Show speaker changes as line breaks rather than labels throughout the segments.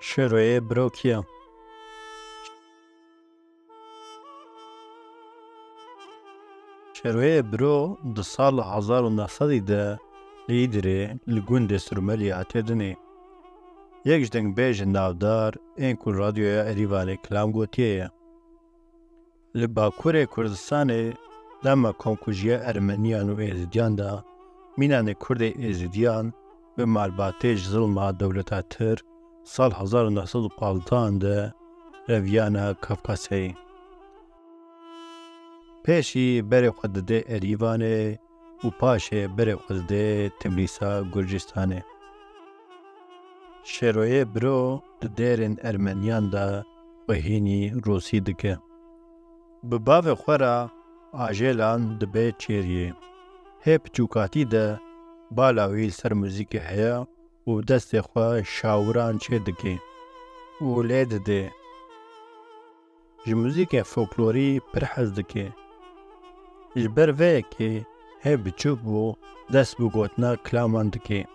شروع بروکیا شروع برو د سال 1900 ده لیدره لگوند سرمالی هاتدنه یک جدنگ بیج ناودار این کل رادیوی اریوانه کلام گوتیه لباکور کردستانه لما کنکوژیه ارمنیان و ایزیدیان ده مینان کرد ایزیدیان به معلباتیج ظلم دولتا تر سال 1915 ده رویانا کافکاسیه پیشی بره خودده اریوانه و پاشه بره خودده تبلیسا گرجستانه. شروع برو ده دیرن ارمنیان ده و هینی روسی دکه. بباو خورا آجیلان ده بی چیریه. هیپ چوکاتی ده بالاویل سر موزیک هیا و دست خواه شاوران چه دکه. و لید ده. جموزیک فولکلوری پرحز دکه. جبر وی که هی بچوک بو دست بو گوتنا کلامان دکه.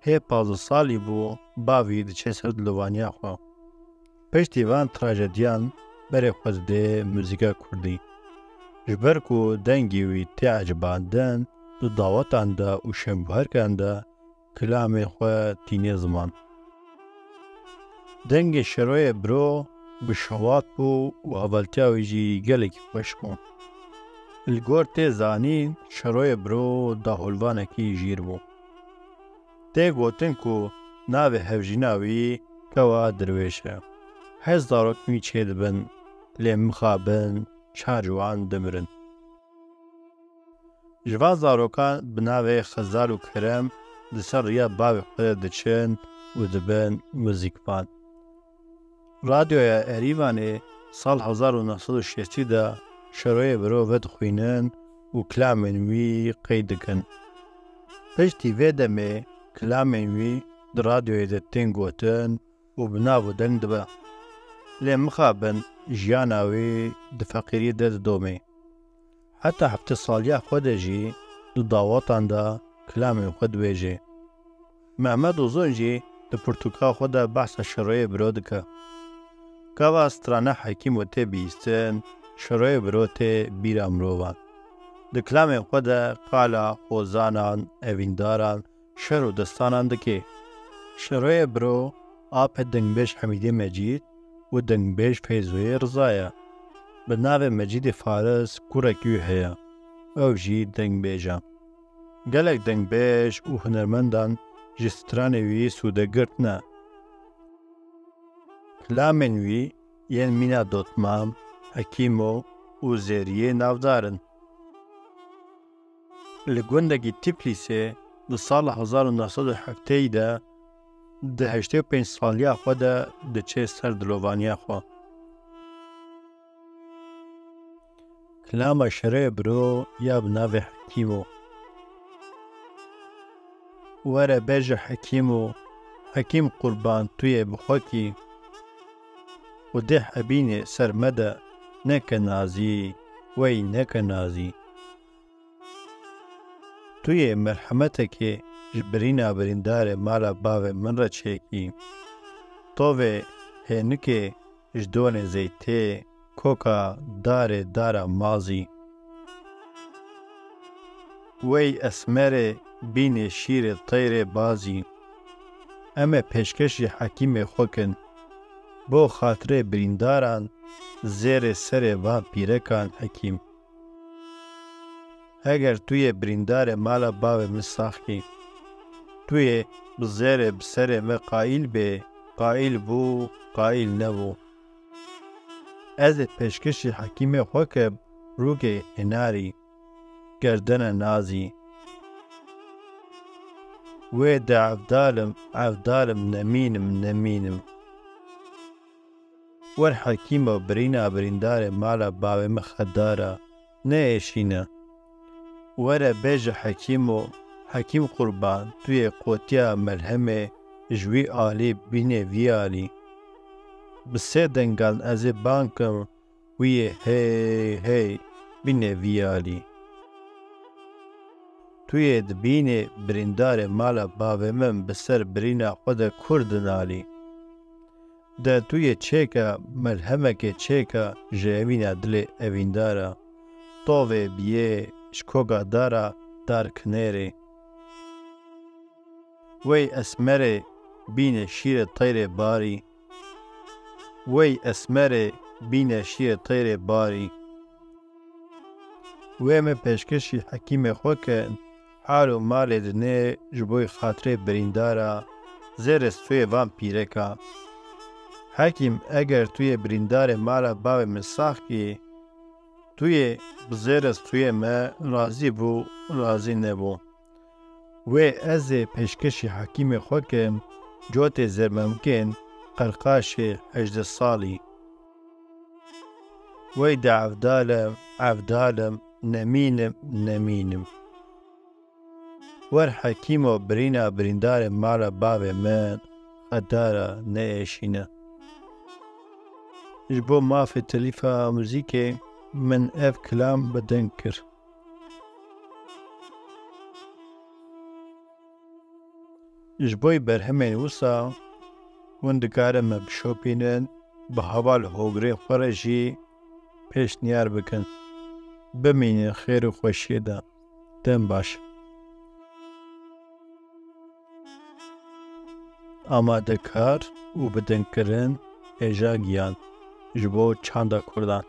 هی 15 سالی بو باوی ده چه سرد لوانیا خوا. پشتی وان تراجدیان بره خوزده موزیکا کردی. جبر کو دنگی وی تی عجباندن دو داوتان ده و شنبهرکان ده کلام خوا تینی زمان. دنگ شروع برو بشوات بو و اولتیاوی جی گلک خوش بو. الگور تی زانی شروع برو دا هلوانکی جیر بو. تی گوتن کو ناوی هفجیناوی کوا درویشه. هز داروک می چه دبن لیم مخابن چار جوان دمرن. جواز داروکان بناوی خزار و کرم دسر ریا باوی خود دچن و دبن موزیک بان. رادیوی اریوانه سال 1960 ده شروع برو ود خوینن و کلامن وی قید کن. پشتی ویده می کلامن وی در رادیوی ده تنگوتن و بناو دن دبا. لیم مخابن جیاناوی ده فقیری ده دومی. حتی هفته سالیا خود جی دو داواتان ده کلامن خود ویجه. محمد اوزون جی ده پرتوکا خود بحث شروع برو دکه. کوا استرانه حکیم و تی بیستن شروع برو تی بیر امروان. ده کلام خود قالا خوزانان اوینداران شر و دستانان دکه. شروع برو آپ دنگبیش حمیدی مجید و دنگبیش فیزوی رضایه. به ناو مجید فارس کورکیو هیا. او جی دنگبیجا. گلک دنگبیش و هنرمندان جسترانوی سوده گرتنه. کلامن وی ین مینا دوتمام، حکیمو و زیریه نافدارن. لگوندگی تیپلیسه ده سال 1907 ده 85 سالیا خود ده چه سر دلوانیا خوا. کلام شروع برو یا بناو حکیمو. وره بیج حکیمو، حکیم قربان توی بخوکی و ده حبین سرمده نک نازی وی نک نازی. توی مرحمت که جبرینا بریندار مالا باو من را چیکی. توی هنکه جدون زیته کوکا دار مازی. وی اسمر بین شیر طیر بازی. اما پیشکش حکیم خوکن بو خاطر برینداران زیر سر و پیرکان حکیم. اگر توی بریندار مالا باو مساخی توی بزیر بسر و قائل به قائل بو قائل نبو. از پیشکش حکیم خوکب روگ هناری گردن نازی. و دا عفدالم نمینم. ور حکیم و بریندار مالا باو مخدارا نه ایشینه. ور بیج حکیم قربان توی قوتیا ملهمه جوی آلی بینه وی آلی. بسه دنگان از بانکم وی هی بینه وی آلی. توی دبینی بریندار مالا باوی من بسر برینا خود کرد نالی. ده توی چیکا ملهمه که چیکا جوینا دل اویندارا طوه بیه شکوگا دارا دار کنیری. وی اسمره بین شیر طیر باری. وی اسمره بین شیر طیر باری. وی me peşkeşî hekîmê xwe ke hal û malê dinê ji bo xatirê birîndara zêrê stûyê van pîreka. Hekîm eger tu yê birîndarê mala bavê min sax kî, tu yê bi zêrê stûyê me razî bû razî nebû. Wê ez ê pêşkeşî hekîmê xwe kim cotê zermemkên qirqaşê 18 salî. Wey de evdalim nemînim. Wer hekîmo birîna birîndarê mala bavê min xedara neêşîne. Ji bo mafê telîfa muzîkê min ev kilam bi deng kir. Ji bo berhemên wisa hûn dikarin me bişopînin, bi heval hogirên xwe re jî pêşniyar bikin. Bimînin xêr û xweşiyê de. Dem baş. Amadekar û bidengkirin hêja giyan ji bo çanda Kurdan.